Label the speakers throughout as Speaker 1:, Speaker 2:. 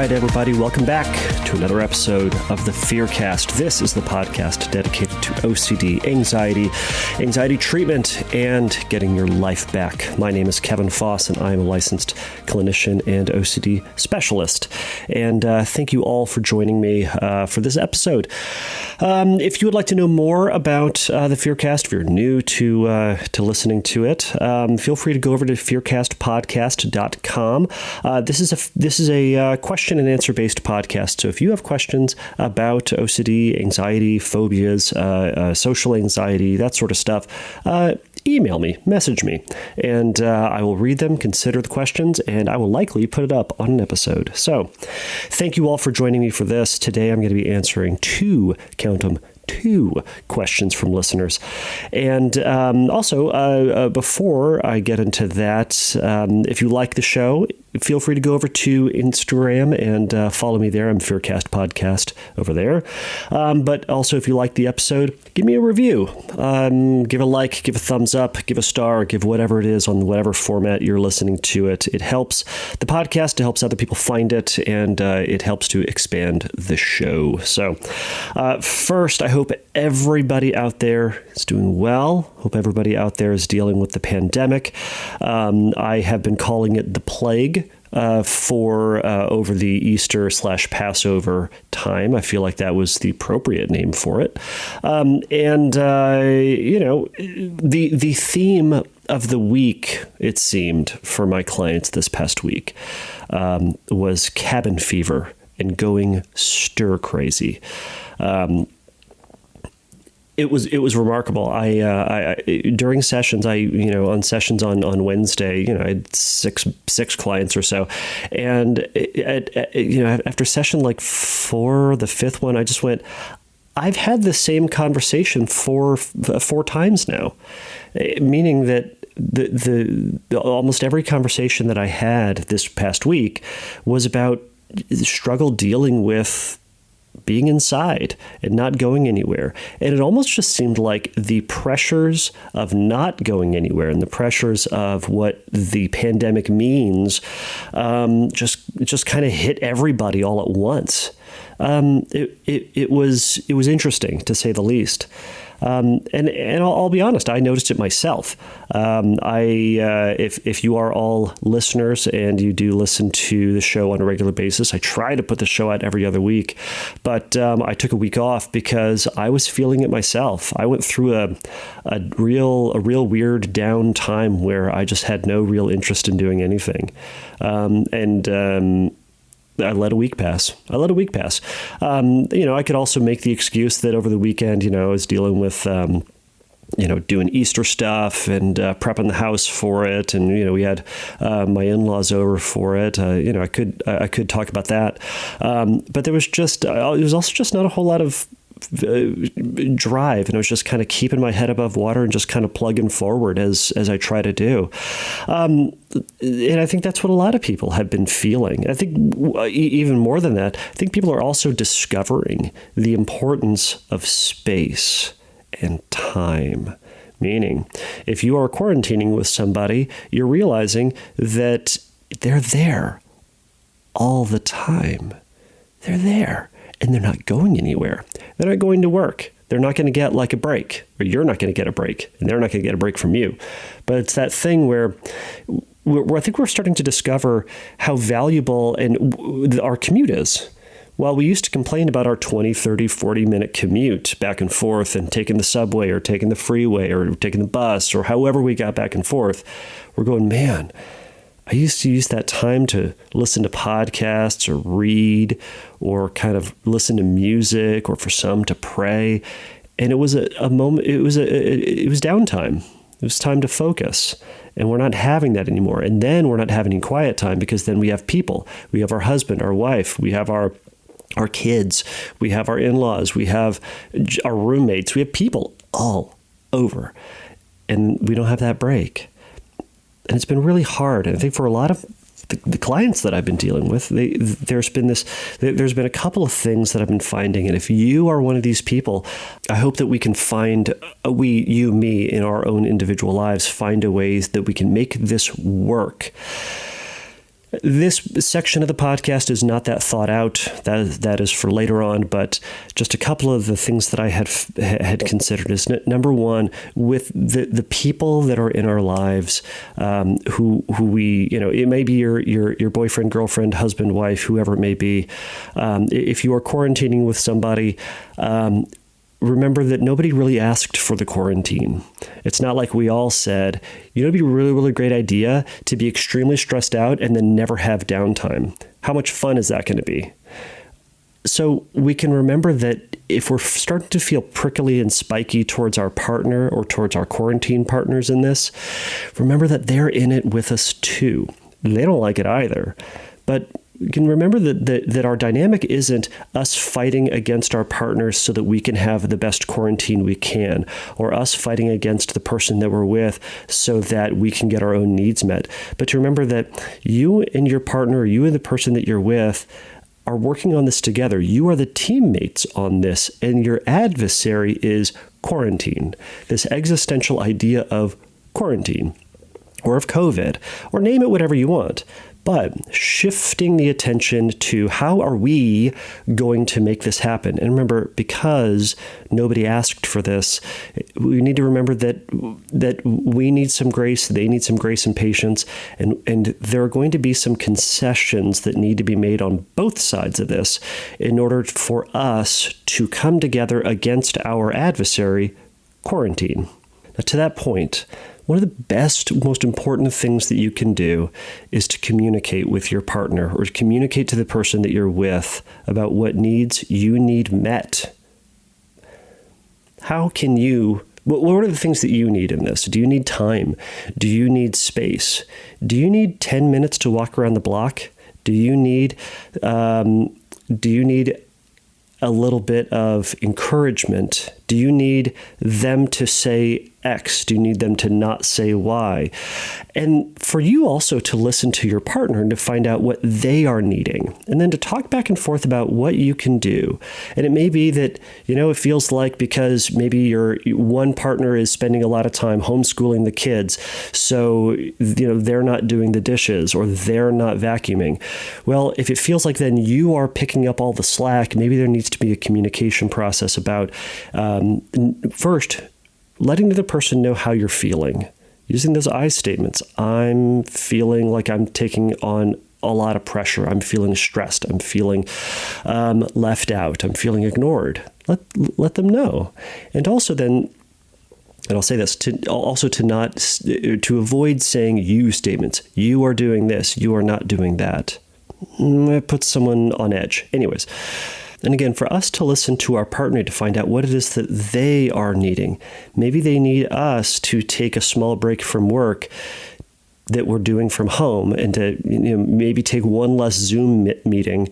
Speaker 1: right, everybody, welcome back to another episode of the FearCast. This is the podcast dedicated to OCD, anxiety treatment, and getting your life back. My name is Kevin Foss, and I am a licensed clinician and OCD specialist. And thank you all for joining me for this episode. If you would like to know more about the FearCast, if you're new to listening to it, feel free to go over to FearCastPodcast.com. This is a question and answer based podcast. So if you have questions about OCD, anxiety, phobias, social anxiety, that sort of stuff, email me, message me, and I will read them, consider the questions, and I will likely put it up on an episode. So thank you all for joining me for this. Today I'm going to be answering two questions from listeners. And also, before I get into that, if you like the show, feel free to go over to Instagram and follow me there. I'm FearCast Podcast over there. But also, if you like the episode, give me a review. Give a like, give a thumbs up, give a star, give whatever it is on whatever format you're listening to it. It helps the podcast, it helps other people find it, and it helps to expand the show. So first, I hope everybody out there is doing well. Hope everybody out there is dealing with the pandemic. I have been calling it the plague for over the Easter/Passover time. I feel like that was the appropriate name for it. The theme of the week, it seemed, for my clients this past week was cabin fever and going stir crazy. It was remarkable. I during sessions, on sessions on Wednesday, I had six clients or so, and after session like 4, the fifth one, I just went, I've had the same conversation four times now, meaning that the almost every conversation that I had this past week was about struggle dealing with being inside and not going anywhere. And it almost just seemed like the pressures of not going anywhere and the pressures of what the pandemic means just kind of hit everybody all at once. It was interesting, to say the least. And I'll be honest, I noticed it myself. If you are all listeners and you do listen to the show on a regular basis, I try to put the show out every other week, but I took a week off because I was feeling it myself. I went through a real weird down time where I just had no real interest in doing anything. I let a week pass. I could also make the excuse that over the weekend, I was dealing with, doing Easter stuff and prepping the house for it. And, we had my in-laws over for it. I could talk about that. But there was also just not a whole lot of drive, and I was just kind of keeping my head above water and just kind of plugging forward as I try to do. And I think that's what a lot of people have been feeling. I think even more than that, I think people are also discovering the importance of space and time. Meaning, if you are quarantining with somebody, you're realizing that they're there all the time. They're there. And they're not going anywhere. They're not going to work. They're not going to get like a break, or you're not going to get a break, and they're not going to get a break from you. But it's that thing where I think we're starting to discover how valuable our commute is. While we used to complain about our 20, 30, 40-minute commute back and forth and taking the subway or taking the freeway or taking the bus or however we got back and forth, we're going, man, I used to use that time to listen to podcasts or read or kind of listen to music, or for some to pray. And it was a moment, it was downtime. It was time to focus. And we're not having that anymore. And then we're not having any quiet time, because then we have people. We have our husband, our wife, we have our kids, we have our in-laws, we have our roommates, we have people all over. And we don't have that break. And it's been really hard. And I think for a lot of the clients that I've been dealing with, there's been a couple of things that I've been finding. And if you are one of these people, I hope that we can find, me, in our own individual lives, find a ways that we can make this work. This section of the podcast is not that thought out. That is for later on, but just a couple of the things that I had considered is number one, with the people that are in our lives, who we, it may be your boyfriend, girlfriend, husband, wife, whoever it may be. If you are quarantining with somebody, remember that nobody really asked for the quarantine. It's not like we all said, it'd be a really, really great idea to be extremely stressed out and then never have downtime. How much fun is that going to be? So we can remember that if we're starting to feel prickly and spiky towards our partner or towards our quarantine partners in this, remember that they're in it with us too. They don't like it either. But you can remember that our dynamic isn't us fighting against our partners so that we can have the best quarantine we can, or us fighting against the person that we're with so that we can get our own needs met. But to remember that you and your partner, you and the person that you're with, are working on this together. You are the teammates on this, and your adversary is quarantine, this existential idea of quarantine, or of COVID, or name it whatever you want. But shifting the attention to how are we going to make this happen? And remember, because nobody asked for this, we need to remember that we need some grace, they need some grace and patience, and there are going to be some concessions that need to be made on both sides of this in order for us to come together against our adversary, quarantine. Now, to that point, one of the best, most important things that you can do is to communicate with your partner or to communicate to the person that you're with about what needs you need met. What are the things that you need in this? Do you need time? Do you need space? Do you need 10 minutes to walk around the block? Do you need a little bit of encouragement? Do you need them to say X? Do you need them to not say Y? And for you also to listen to your partner and to find out what they are needing, and then to talk back and forth about what you can do. And it may be that, it feels like because maybe your one partner is spending a lot of time homeschooling the kids, so, they're not doing the dishes or they're not vacuuming. Well, if it feels like then you are picking up all the slack, maybe there needs to be a communication process about, first, letting the other person know how you're feeling. Using those I statements. I'm feeling like I'm taking on a lot of pressure. I'm feeling stressed. I'm feeling left out. I'm feeling ignored. Let them know. And also then, and I'll say this, to avoid saying you statements. You are doing this. You are not doing that. It puts someone on edge. Anyways. And again, for us to listen to our partner to find out what it is that they are needing. Maybe they need us to take a small break from work that we're doing from home and to maybe take one less Zoom meeting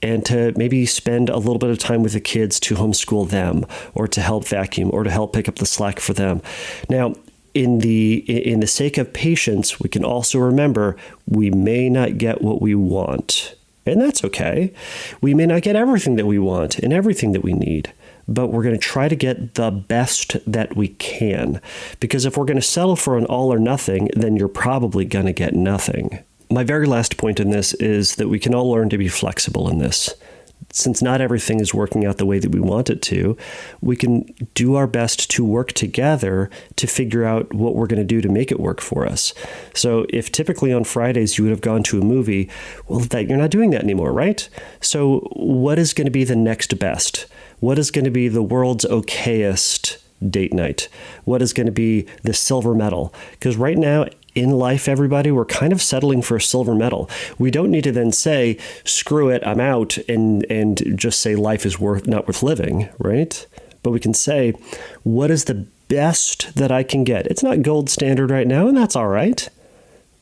Speaker 1: and to maybe spend a little bit of time with the kids to homeschool them or to help vacuum or to help pick up the slack for them. Now, in the sake of patience, we can also remember we may not get what we want. And that's okay. We may not get everything that we want and everything that we need, but we're going to try to get the best that we can. Because if we're going to settle for an all or nothing, then you're probably going to get nothing. My very last point in this is that we can all learn to be flexible in this. Since not everything is working out the way that we want it to, we can do our best to work together to figure out what we're going to do to make it work for us. So if typically on Fridays you would have gone to a movie, well, that you're not doing that anymore, right? So what is going to be the next best? What is going to be the world's okayest date night? What is going to be the silver medal? Because right now, in life, everybody, we're kind of settling for a silver medal. We don't need to then say, screw it, I'm out, and just say life is not worth living, right? But we can say, what is the best that I can get? It's not gold standard right now, and that's all right.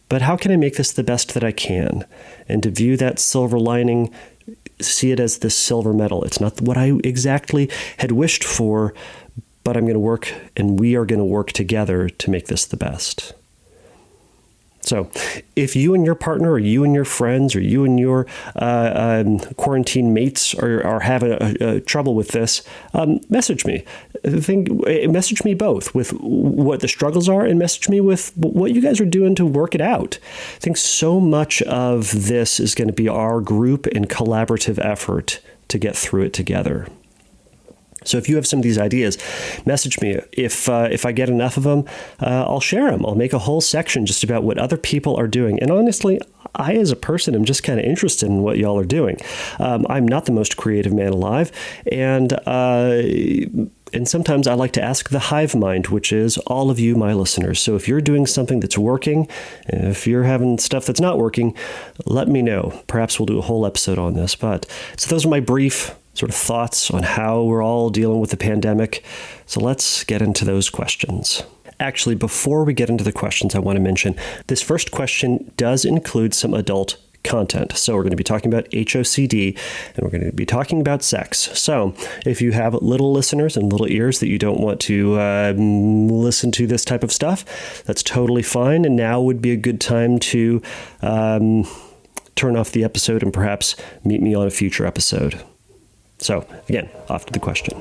Speaker 1: But how can I make this the best that I can? And to view that silver lining, see it as the silver medal. It's not what I exactly had wished for, but I'm going to work, and we are going to work together to make this the best. So if you and your partner or you and your friends or you and your quarantine mates are having trouble with this, message me. Message me both with what the struggles are and message me with what you guys are doing to work it out. I think so much of this is going to be our group and collaborative effort to get through it together. So if you have some of these ideas, message me. If I get enough of them, I'll share them. I'll make a whole section just about what other people are doing. And honestly, I as a person am just kind of interested in what y'all are doing. I'm not the most creative man alive, and sometimes I like to ask the hive mind, which is all of you, my listeners. So if you're doing something that's working, and if you're having stuff that's not working, let me know. Perhaps we'll do a whole episode on this. But so those are my brief sort of thoughts on how we're all dealing with the pandemic. So let's get into those questions. Actually, before we get into the questions, I want to mention this first question does include some adult content. So we're going to be talking about HOCD and we're going to be talking about sex. So if you have little listeners and little ears that you don't want to listen to this type of stuff, that's totally fine. And now would be a good time to turn off the episode and perhaps meet me on a future episode. So, again, off to the question.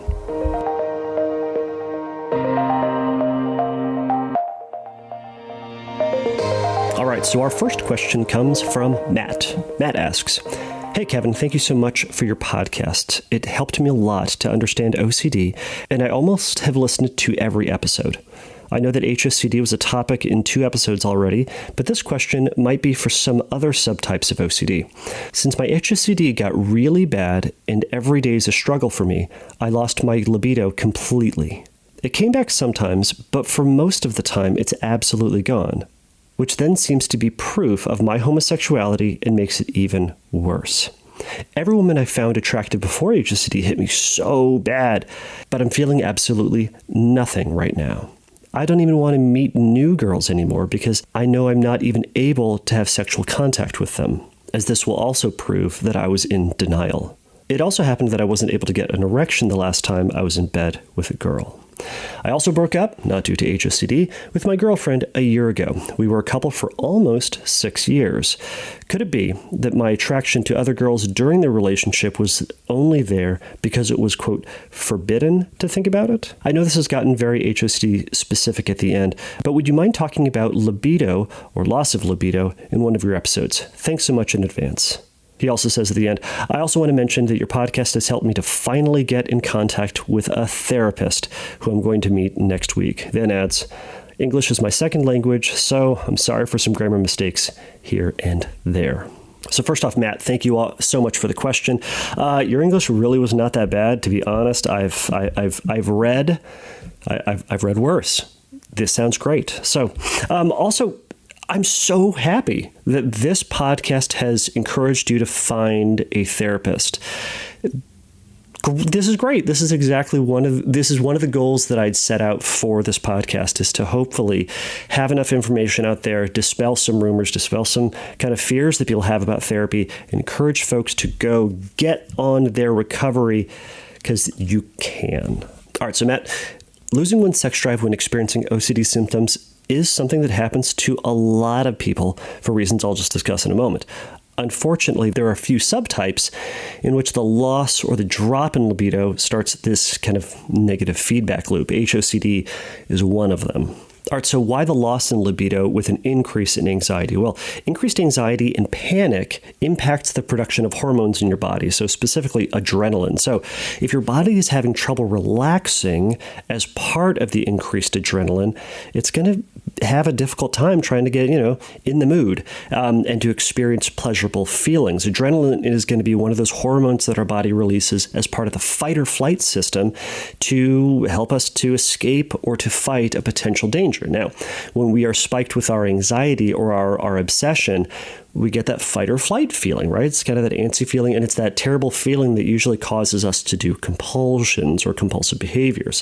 Speaker 1: All right, so our first question comes from Matt. Matt asks, "Hey, Kevin, thank you so much for your podcast. It helped me a lot to understand OCD, and I almost have listened to every episode. I know that HOCD was a topic in 2 episodes already, but this question might be for some other subtypes of OCD. Since my HOCD got really bad and every day is a struggle for me, I lost my libido completely. It came back sometimes, but for most of the time, it's absolutely gone, which then seems to be proof of my homosexuality and makes it even worse. Every woman I found attractive before HOCD hit me so bad, but I'm feeling absolutely nothing right now. I don't even want to meet new girls anymore because I know I'm not even able to have sexual contact with them, as this will also prove that I was in denial. It also happened that I wasn't able to get an erection the last time I was in bed with a girl. I also broke up, not due to HOCD, with my girlfriend a year ago. We were a couple for almost 6 years. Could it be that my attraction to other girls during the relationship was only there because it was, quote, forbidden to think about it? I know this has gotten very HOCD specific at the end, but would you mind talking about libido or loss of libido in one of your episodes? Thanks so much in advance." He also says at the end, "I also want to mention that your podcast has helped me to finally get in contact with a therapist who I'm going to meet next week." Then adds, "English is my second language, so I'm sorry for some grammar mistakes here and there." So first off, Matt, thank you all so much for the question. Your English really was not that bad, to be honest. I've read worse. This sounds great. So also, I'm so happy that this podcast has encouraged you to find a therapist. This is great. This is exactly one of the goals that I'd set out for this podcast, is to hopefully have enough information out there, dispel some rumors, dispel some kind of fears that people have about therapy, encourage folks to go get on their recovery, because you can. All right, so Matt, losing one's sex drive when experiencing OCD symptoms is something that happens to a lot of people for reasons I'll just discuss in a moment. Unfortunately, there are a few subtypes in which the loss or the drop in libido starts this kind of negative feedback loop. HOCD is one of them. All right, so why the loss in libido with an increase in anxiety? Well, increased anxiety and panic impacts the production of hormones in your body, so specifically adrenaline. So if your body is having trouble relaxing as part of the increased adrenaline, it's going to have a difficult time trying to get, in the mood and to experience pleasurable feelings. Adrenaline is going to be one of those hormones that our body releases as part of the fight or flight system to help us to escape or to fight a potential danger. Now, when we are spiked with our anxiety or our obsession, we get that fight or flight feeling, right? It's kind of that antsy feeling, and it's that terrible feeling that usually causes us to do compulsions or compulsive behaviors.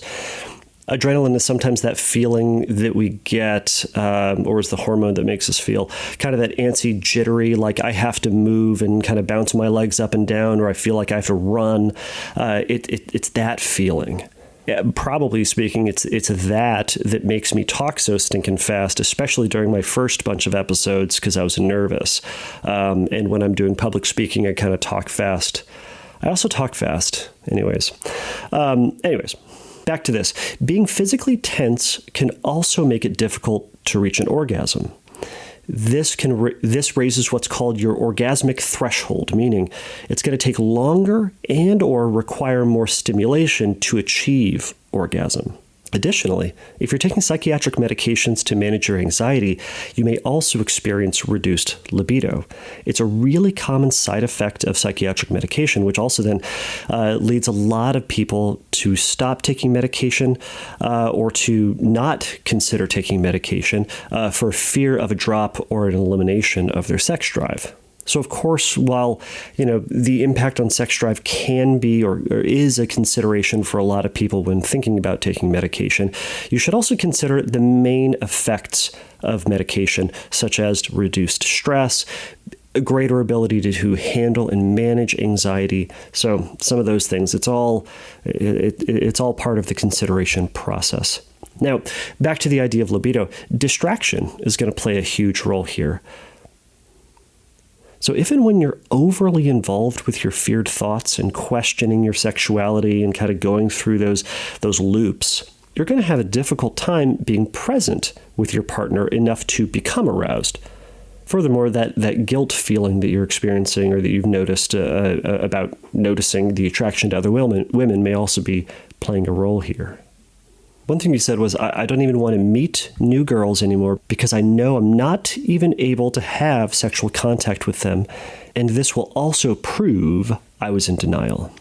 Speaker 1: Adrenaline is sometimes that feeling that we get, or is the hormone that makes us feel kind of that antsy, jittery, like I have to move and kind of bounce my legs up and down, or I feel like I have to run. It's that feeling. probably speaking, it's that makes me talk so stinking fast, especially during my first bunch of episodes, because I was nervous. And when I'm doing public speaking, I kind of talk fast. I also talk fast. Anyways, back to this. Being physically tense can also make it difficult to reach an orgasm. This raises what's called your orgasmic threshold, meaning it's going to take longer and or require more stimulation to achieve orgasm. Additionally, if you're taking psychiatric medications to manage your anxiety, you may also experience reduced libido. It's a really common side effect of psychiatric medication, which also then leads a lot of people to stop taking medication or to not consider taking medication for fear of a drop or an elimination of their sex drive. So, of course, while, the impact on sex drive can be or is a consideration for a lot of people when thinking about taking medication, you should also consider the main effects of medication, such as reduced stress, a greater ability to handle and manage anxiety. So some of those things, it's all part of the consideration process. Now, back to the idea of libido. Distraction is going to play a huge role here. So if and when you're overly involved with your feared thoughts and questioning your sexuality and kind of going through those loops, you're going to have a difficult time being present with your partner enough to become aroused. Furthermore, that guilt feeling that you're experiencing or that you've noticed about noticing the attraction to other women may also be playing a role here. One thing you said was, I don't even want to meet new girls anymore because I know I'm not even able to have sexual contact with them, and this will also prove I was in denial.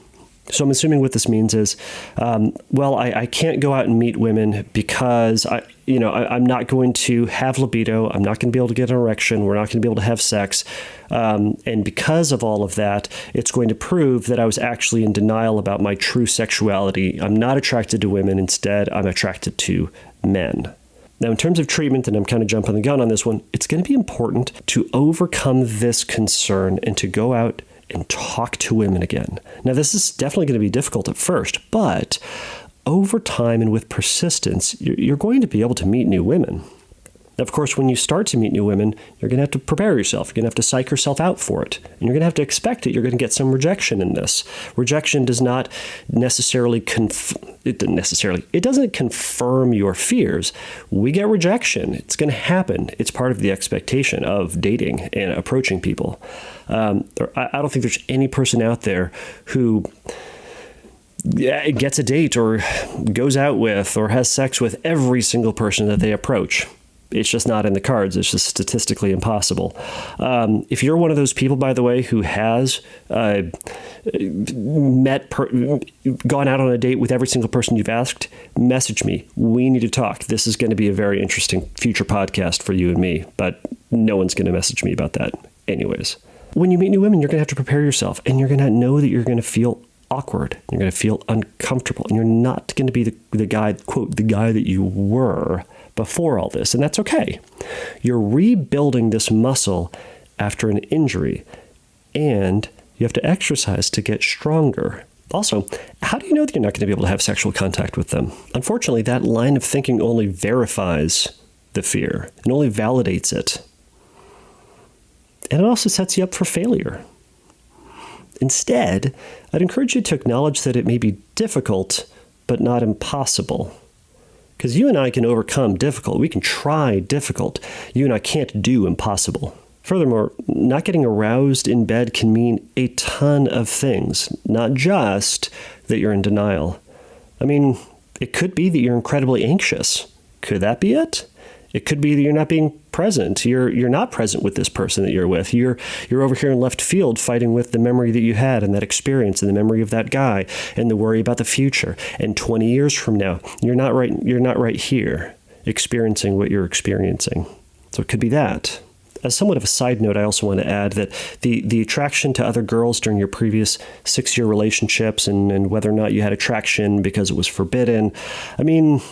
Speaker 1: So I'm assuming what this means is, I can't go out and meet women because I'm not going to have libido. I'm not going to be able to get an erection. We're not going to be able to have sex. And because of all of that, it's going to prove that I was actually in denial about my true sexuality. I'm not attracted to women. Instead, I'm attracted to men. Now, in terms of treatment, and I'm kind of jumping the gun on this one, it's going to be important to overcome this concern and to go out and talk to women again. Now, this is definitely going to be difficult at first, but over time and with persistence, you're going to be able to meet new women. Now, of course, when you start to meet new women, you're going to have to prepare yourself. You're going to have to psych yourself out for it. And you're going to have to expect that you're going to get some rejection in this. Rejection does not necessarily it doesn't confirm your fears. We get rejection. It's going to happen. It's part of the expectation of dating and approaching people. I don't think there's any person out there who gets a date or goes out with or has sex with every single person that they approach. It's just not in the cards. It's just statistically impossible. If you're one of those people, by the way, who has gone out on a date with every single person you've asked, message me. We need to talk. This is going to be a very interesting future podcast for you and me, but no one's going to message me about that anyways. When you meet new women, you're going to have to prepare yourself, and you're going to know that you're going to feel awkward. You're going to feel uncomfortable, and you're not going to be the guy, quote, the guy that you were before all this, and that's okay. You're rebuilding this muscle after an injury, and you have to exercise to get stronger. Also, how do you know that you're not going to be able to have sexual contact with them? Unfortunately, that line of thinking only verifies the fear and only validates it. And it also sets you up for failure. Instead, I'd encourage you to acknowledge that it may be difficult, but not impossible. Because you and I can overcome difficult. We can try difficult. You and I can't do impossible. Furthermore, not getting aroused in bed can mean a ton of things, not just that you're in denial. I mean, it could be that you're incredibly anxious. Could that be it? It could be that you're not being present. You're not present with this person that you're with. You're over here in left field fighting with the memory that you had and that experience and the memory of that guy and the worry about the future. And 20 years from now, you're not right here experiencing what you're experiencing. So it could be that. As somewhat of a side note, I also want to add that the attraction to other girls during your previous 6-year relationships and whether or not you had attraction because it was forbidden, I mean,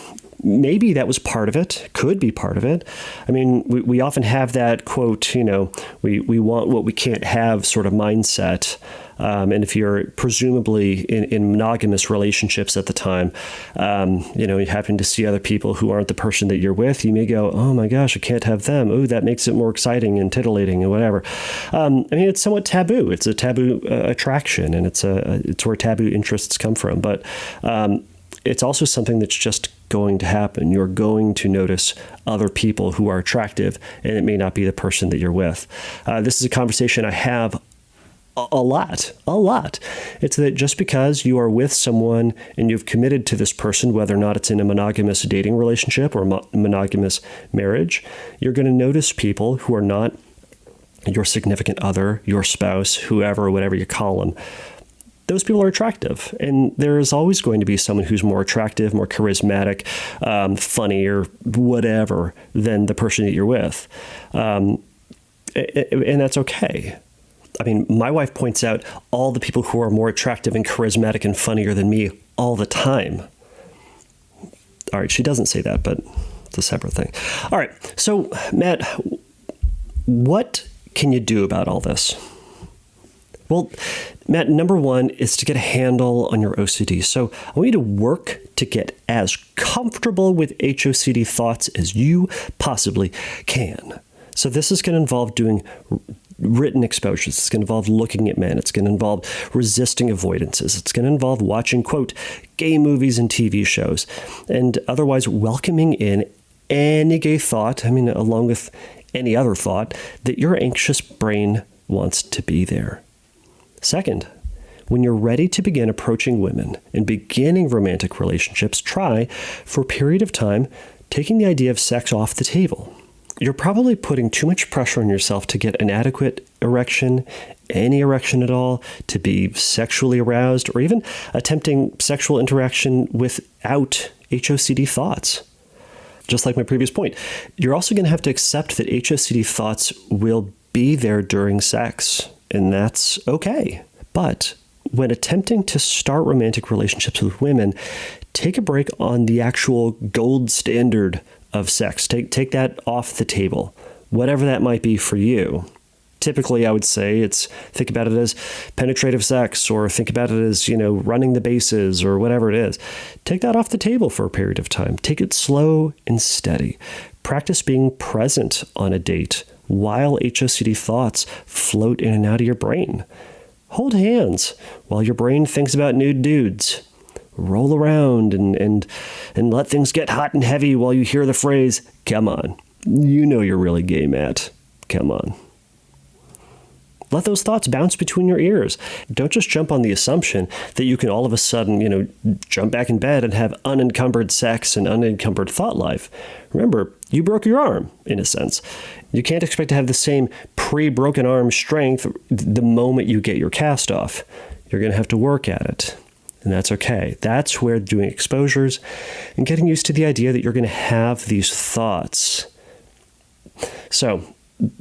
Speaker 1: maybe that was part of it, could be part of it. I mean, we often have that quote, we want what we can't have sort of mindset. And if you're presumably in monogamous relationships at the time, you happen to see other people who aren't the person that you're with, you may go, oh my gosh, I can't have them. Oh, that makes it more exciting and titillating and whatever. I mean, it's somewhat taboo. It's a taboo attraction, and it's where taboo interests come from. But it's also something that's just going to happen. You're going to notice other people who are attractive, and it may not be the person that you're with. This is a conversation I have a lot. It's that just because you are with someone and you've committed to this person, whether or not it's in a monogamous dating relationship or monogamous marriage, you're going to notice people who are not your significant other, your spouse, whoever, whatever you call them. Those people are attractive. And there is always going to be someone who's more attractive, more charismatic, funny, or whatever than the person that you're with. And that's okay. I mean, my wife points out all the people who are more attractive and charismatic and funnier than me all the time. All right, she doesn't say that, but it's a separate thing. All right, so Matt, what can you do about all this? Well, Matt, number one is to get a handle on your OCD. So I want you to work to get as comfortable with HOCD thoughts as you possibly can. So this is going to involve doing written exposures. It's going to involve looking at men. It's going to involve resisting avoidances. It's going to involve watching, quote, gay movies and TV shows, and otherwise welcoming in any gay thought, along with any other thought, that your anxious brain wants to be there. Second, when you're ready to begin approaching women and beginning romantic relationships, try, for a period of time, taking the idea of sex off the table. You're probably putting too much pressure on yourself to get an adequate erection, any erection at all, to be sexually aroused, or even attempting sexual interaction without HOCD thoughts. Just like my previous point, you're also going to have to accept that HOCD thoughts will be there during sex, and that's okay. But when attempting to start romantic relationships with women, take a break on the actual gold standard of sex. Take that off the table, whatever that might be for you. Typically, I would say think about it as penetrative sex, or think about it as, running the bases, or whatever it is. Take that off the table for a period of time. Take it slow and steady. Practice being present on a date while HOCD thoughts float in and out of your brain. Hold hands while your brain thinks about nude dudes. Roll around and let things get hot and heavy while you hear the phrase, come on. You know you're really gay, Matt. Come on. Let those thoughts bounce between your ears. Don't just jump on the assumption that you can all of a sudden, jump back in bed and have unencumbered sex and unencumbered thought life. Remember, you broke your arm, in a sense. You can't expect to have the same pre-broken arm strength the moment you get your cast off. You're going to have to work at it. And that's okay. That's where doing exposures and getting used to the idea that you're going to have these thoughts. So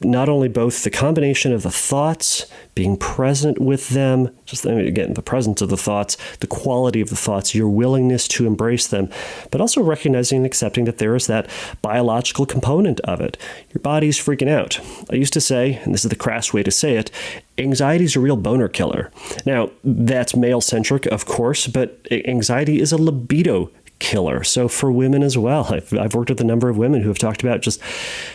Speaker 1: not only both the combination of the thoughts, being present with them, again, the presence of the thoughts, the quality of the thoughts, your willingness to embrace them, but also recognizing and accepting that there is that biological component of it. Your body's freaking out. I used to say, and this is the crass way to say it, anxiety is a real boner killer. Now, that's male-centric, of course, but anxiety is a libido killer. So for women as well, I've worked with a number of women who have talked about just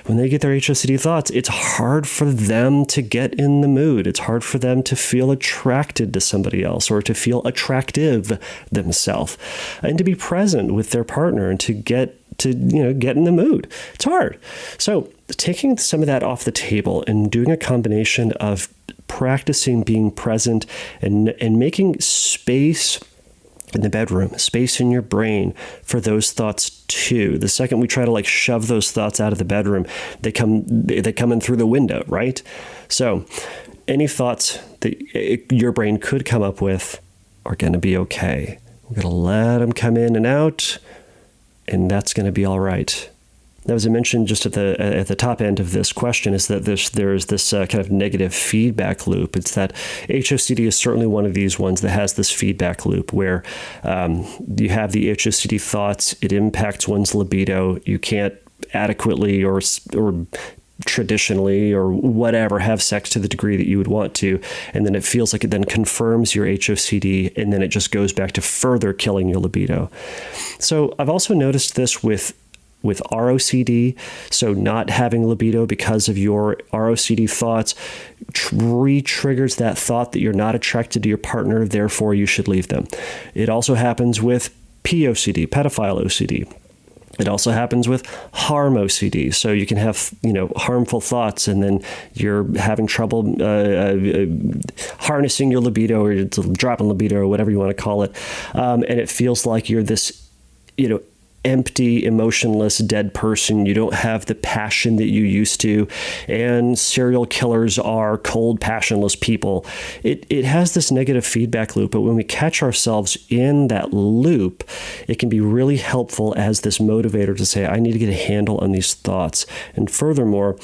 Speaker 1: when they get their HOCD thoughts, it's hard for them to get in the mood. It's hard for them to feel attracted to somebody else or to feel attractive themselves and to be present with their partner and to get in the mood. It's hard. So taking some of that off the table and doing a combination of practicing being present and making space in the bedroom, space in your brain for those thoughts too. The second we try to shove those thoughts out of the bedroom, they come in through the window, right? So any thoughts that your brain could come up with are going to be okay. We're going to let them come in and out, and that's going to be all right. Now, as I mentioned just at the top end of this question, is that there's this kind of negative feedback loop. It's that HOCD is certainly one of these ones that has this feedback loop where you have the HOCD thoughts, it impacts one's libido, you can't adequately or traditionally or whatever have sex to the degree that you would want to, and then it feels like it then confirms your HOCD, and then it just goes back to further killing your libido. So I've also noticed this with ROCD, so not having libido because of your ROCD thoughts re-triggers that thought that you're not attracted to your partner, therefore you should leave them. It also happens with POCD, pedophile OCD. It also happens with harm OCD. So you can have, harmful thoughts, and then you're having trouble harnessing your libido, or dropping libido, or whatever you want to call it. And it feels like you're this, empty, emotionless, dead person. You don't have the passion that you used to. And serial killers are cold, passionless people. It has this negative feedback loop, but when we catch ourselves in that loop, it can be really helpful as this motivator to say, I need to get a handle on these thoughts. And furthermore,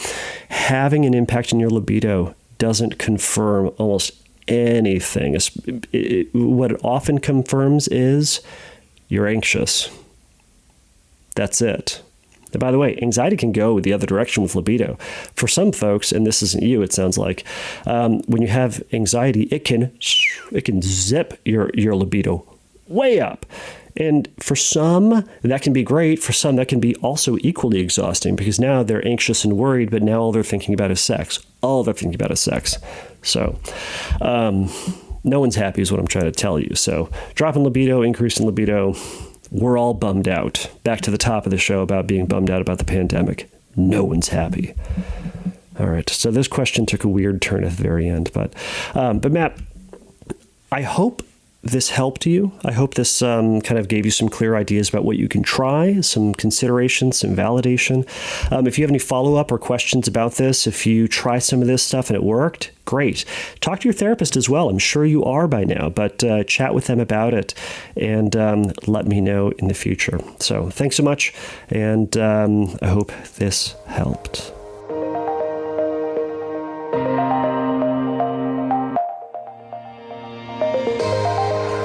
Speaker 1: having an impact on your libido doesn't confirm almost anything. What it often confirms is you're anxious. That's it. And by the way, anxiety can go the other direction with libido. For some folks, and this isn't you, it sounds like, when you have anxiety, it can zip your libido way up. And for some, that can be great. For some, that can be also equally exhausting, because now they're anxious and worried, but now all they're thinking about is sex. So no one's happy is what I'm trying to tell you. So dropping libido, increasing libido, we're all bummed out. Back to the top of the show about being bummed out about the pandemic. No one's happy. All right. So this question took a weird turn at the very end, but Matt, I hope this helped you. I hope this kind of gave you some clear ideas about what you can try, some consideration, some validation. If you have any follow-up or questions about this, if you try some of this stuff and it worked, great. Talk to your therapist as well. I'm sure you are by now, but chat with them about it and let me know in the future. So thanks so much, and I hope this helped.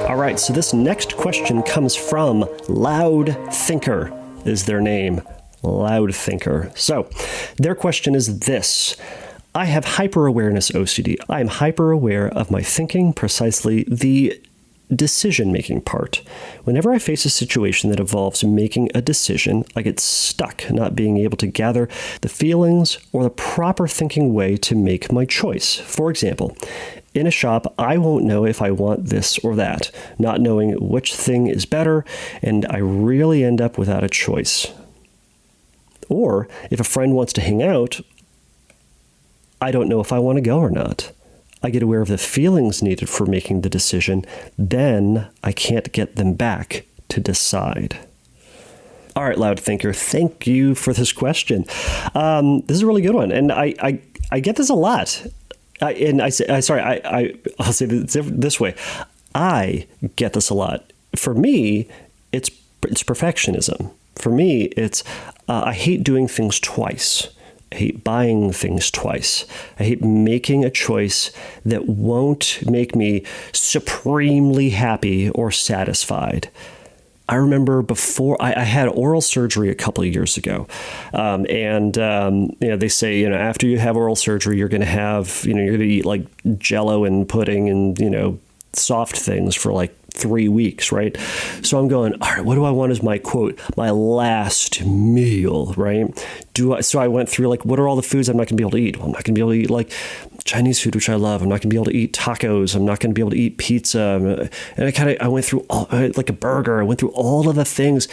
Speaker 1: All right, so this next question comes from Loud Thinker is their name. Loud Thinker. So their question is this. I have hyper-awareness OCD. I am hyper-aware of my thinking, precisely the decision-making part. Whenever I face a situation that involves making a decision, I get stuck, not being able to gather the feelings or the proper thinking way to make my choice. For example, in a shop, I won't know if I want this or that, not knowing which thing is better, and I really end up without a choice. Or if a friend wants to hang out, I don't know if I want to go or not. I get aware of the feelings needed for making the decision, then I can't get them back to decide. All right, Loud Thinker, thank you for this question. This is a really good one, and I get this a lot. I'll say it this way. I get this a lot. For me, it's perfectionism. For me, it's I hate doing things twice. I hate buying things twice. I hate making a choice that won't make me supremely happy or satisfied. I remember before I had oral surgery a couple of years ago, and they say after you have oral surgery, you're going to have you're going to eat like Jello and pudding and soft things for like 3 weeks, right? So I'm going, all right, what do I want as my quote, my last meal, right? So I went through like, what are all the foods I'm not going to be able to eat? Well, I'm not going to be able to eat like Chinese food, which I love. I'm not going to be able to eat tacos. I'm not going to be able to eat pizza. And I went through all, like a burger. I went through all of the things.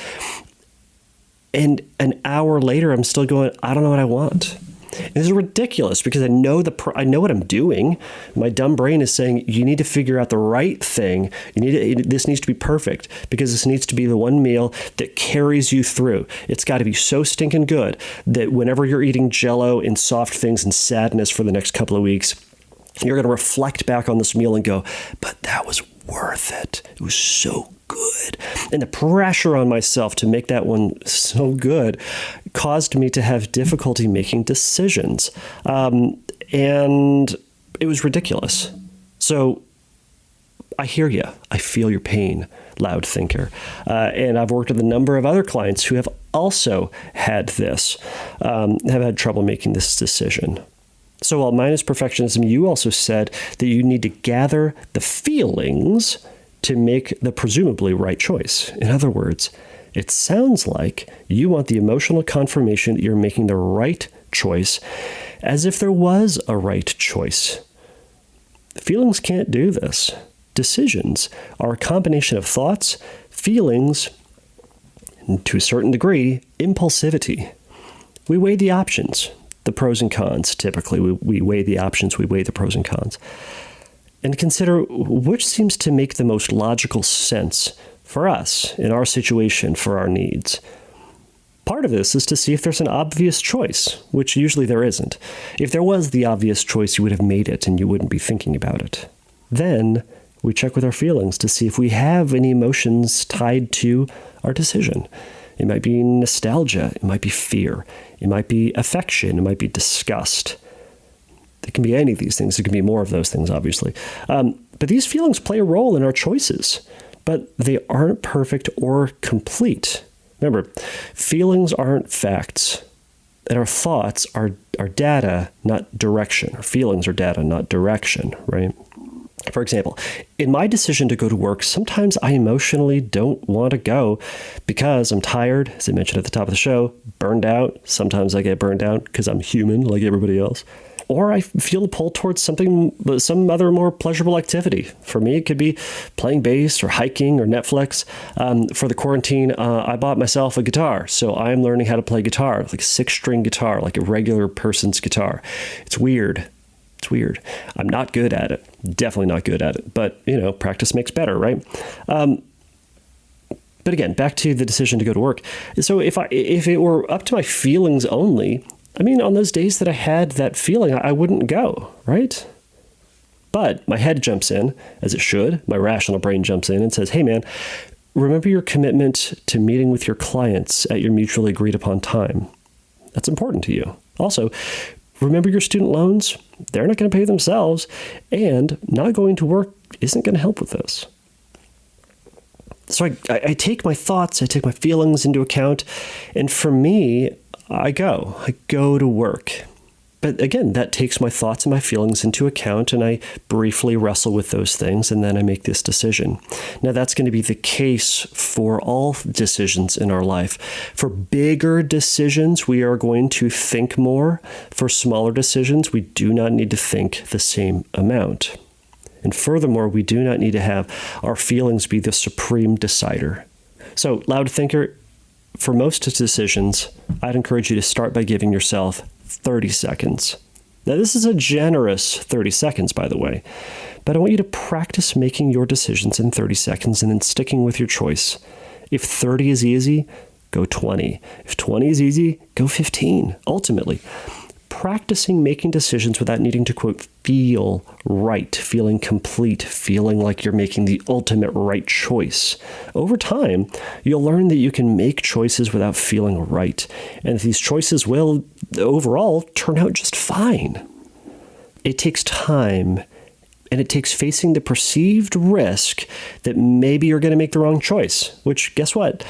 Speaker 1: And an hour later, I'm still going, I don't know what I want. And this is ridiculous because I know what I'm doing. My dumb brain is saying you need to figure out the right thing. This needs to be perfect because this needs to be the one meal that carries you through. It's got to be so stinking good that whenever you're eating Jello and soft things and sadness for the next couple of weeks, you're going to reflect back on this meal and go, but that was worth it. It was so good. And the pressure on myself to make that one so good caused me to have difficulty making decisions. And it was ridiculous. So I hear you. I feel your pain, loud thinker. And I've worked with a number of other clients who have also had this, have had trouble making this decision. So while mine is perfectionism, you also said that you need to gather the feelings to make the presumably right choice. In other words, it sounds like you want the emotional confirmation that you're making the right choice, as if there was a right choice. Feelings can't do this. Decisions are a combination of thoughts, feelings, and to a certain degree, impulsivity. We weigh the options, the pros and cons. Typically, we weigh the options, we weigh the pros and cons, and consider which seems to make the most logical sense for us, in our situation, for our needs. Part of this is to see if there's an obvious choice, which usually there isn't. If there was the obvious choice, you would have made it and you wouldn't be thinking about it. Then we check with our feelings to see if we have any emotions tied to our decision. It might be nostalgia, it might be fear, it might be affection, it might be disgust. It can be any of these things. It can be more of those things, obviously. But these feelings play a role in our choices, but they aren't perfect or complete. Remember, feelings aren't facts, and our thoughts are data, not direction. Our feelings are data, not direction, right? For example, in my decision to go to work, sometimes I emotionally don't want to go because I'm tired, as I mentioned at the top of the show, burned out. Sometimes I get burned out because I'm human like everybody else. Or I feel a pull towards some other more pleasurable activity. For me, it could be playing bass or hiking or Netflix. For the quarantine, I bought myself a guitar. So I'm learning how to play guitar, like a 6-string guitar, like a regular person's guitar. It's weird. It's weird. I'm not good at it. Definitely not good at it. But, practice makes better, right? But again, back to the decision to go to work. So if it were up to my feelings only, on those days that I had that feeling, I wouldn't go, right? But my head jumps in, as it should. My rational brain jumps in and says, hey, man, remember your commitment to meeting with your clients at your mutually agreed upon time. That's important to you. Also, remember your student loans. They're not going to pay themselves, and not going to work isn't going to help with this. So I take my thoughts, I take my feelings into account, and for me, I go to work. But again, that takes my thoughts and my feelings into account, and I briefly wrestle with those things, and then I make this decision. Now, that's going to be the case for all decisions in our life. For bigger decisions, we are going to think more. For smaller decisions, we do not need to think the same amount. And furthermore, we do not need to have our feelings be the supreme decider. So, loud thinker, for most decisions, I'd encourage you to start by giving yourself 30 seconds. Now, this is a generous 30 seconds, by the way, but I want you to practice making your decisions in 30 seconds and then sticking with your choice. If 30 is easy, go 20. If 20 is easy, go 15. Ultimately, practicing making decisions without needing to, quote, feel right, feeling complete, feeling like you're making the ultimate right choice. Over time, you'll learn that you can make choices without feeling right, and these choices will, overall, turn out just fine. It takes time, and it takes facing the perceived risk that maybe you're going to make the wrong choice, which, guess what?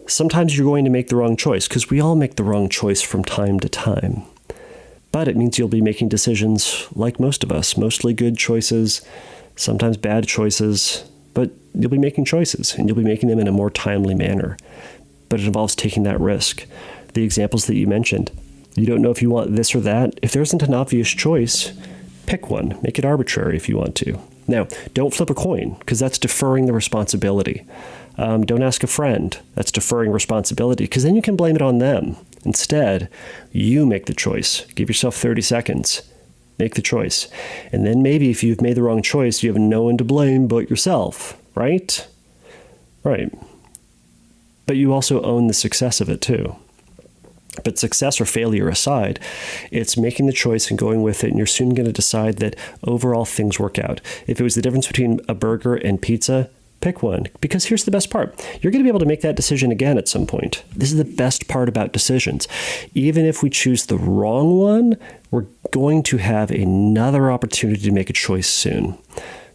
Speaker 1: Sometimes you're going to make the wrong choice, because we all make the wrong choice from time to time. But it means you'll be making decisions like most of us, mostly good choices, sometimes bad choices, but you'll be making choices, and you'll be making them in a more timely manner. But it involves taking that risk. The examples that you mentioned, you don't know if you want this or that. If there isn't an obvious choice, pick one. Make it arbitrary if you want to. Now, don't flip a coin, because that's deferring the responsibility. Don't ask a friend. That's deferring responsibility, because then you can blame it on them. Instead, you make the choice. Give yourself 30 seconds. Make the choice. And then maybe if you've made the wrong choice, you have no one to blame but yourself, right? Right. But you also own the success of it too. But success or failure aside, it's making the choice and going with it, and you're soon going to decide that overall things work out. If it was the difference between a burger and pizza, Pick one. Because here's the best part. You're going to be able to make that decision again at some point. This is the best part about decisions. Even if we choose the wrong one, we're going to have another opportunity to make a choice soon.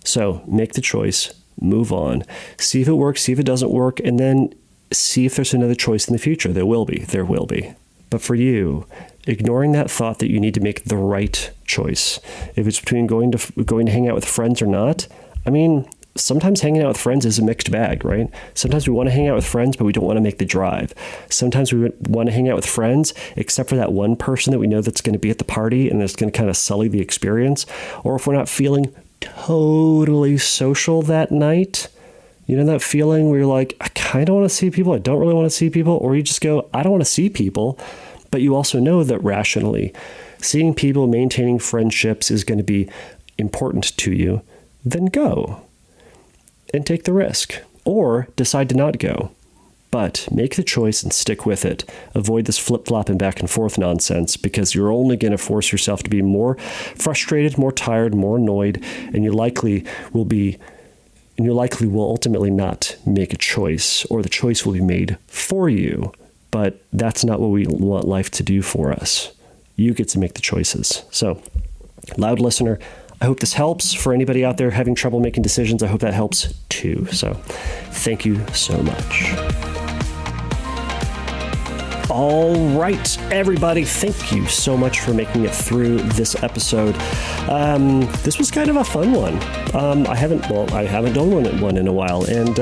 Speaker 1: So make the choice, move on, see if it works, see if it doesn't work, and then see if there's another choice in the future. There will be. But for you, ignoring that thought that you need to make the right choice, if it's between going to hang out with friends or not, I mean, sometimes hanging out with friends is a mixed bag, right? Sometimes we want to hang out with friends, but we don't want to make the drive. Sometimes we want to hang out with friends, except for that one person that we know that's going to be at the party and that's going to kind of sully the experience. Or if we're not feeling totally social that night, you know that feeling where you're like, I kind of want to see people, I don't really want to see people, or you just go, I don't want to see people, but you also know that rationally, seeing people, maintaining friendships is going to be important to you, then go and take the risk, or decide to not go. But make the choice and stick with it. Avoid this flip-flop and back and forth nonsense, because you're only going to force yourself to be more frustrated, more tired, more annoyed, and you likely will ultimately not make a choice, or the choice will be made for you. But that's not what we want life to do for us. You get to make the choices. So, loud listener, I hope this helps. For anybody out there having trouble making decisions, I hope that helps too. So thank you so much. All right, everybody, thank you so much for making it through this episode. This was kind of a fun one. I haven't done one in a while, and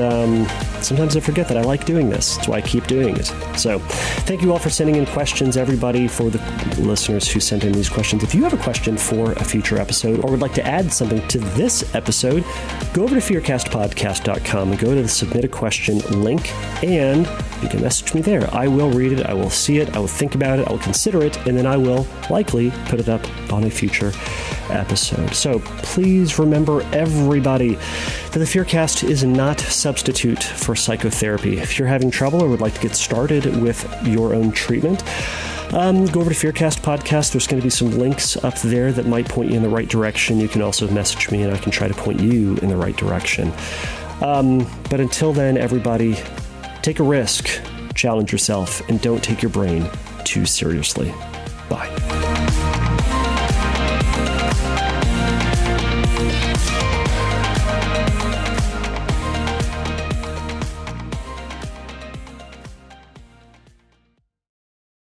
Speaker 1: sometimes I forget that I like doing this. That's why I keep doing it. So thank you all for sending in questions, everybody, for the listeners who sent in these questions. If you have a question for a future episode or would like to add something to this episode, go over to FearCastPodcast.com and go to the Submit a Question link, and you can message me there. I will read it. I will see it. I will think about it. I will consider it. And then I will likely put it up on a future episode. So please remember, everybody, that the FearCast is not a substitute for psychotherapy. If you're having trouble or would like to get started with your own treatment, go over to FearCast Podcast. There's going to be some links up there that might point you in the right direction. You can also message me and I can try to point you in the right direction. But until then, everybody, take a risk, challenge yourself, and don't take your brain too seriously. Bye.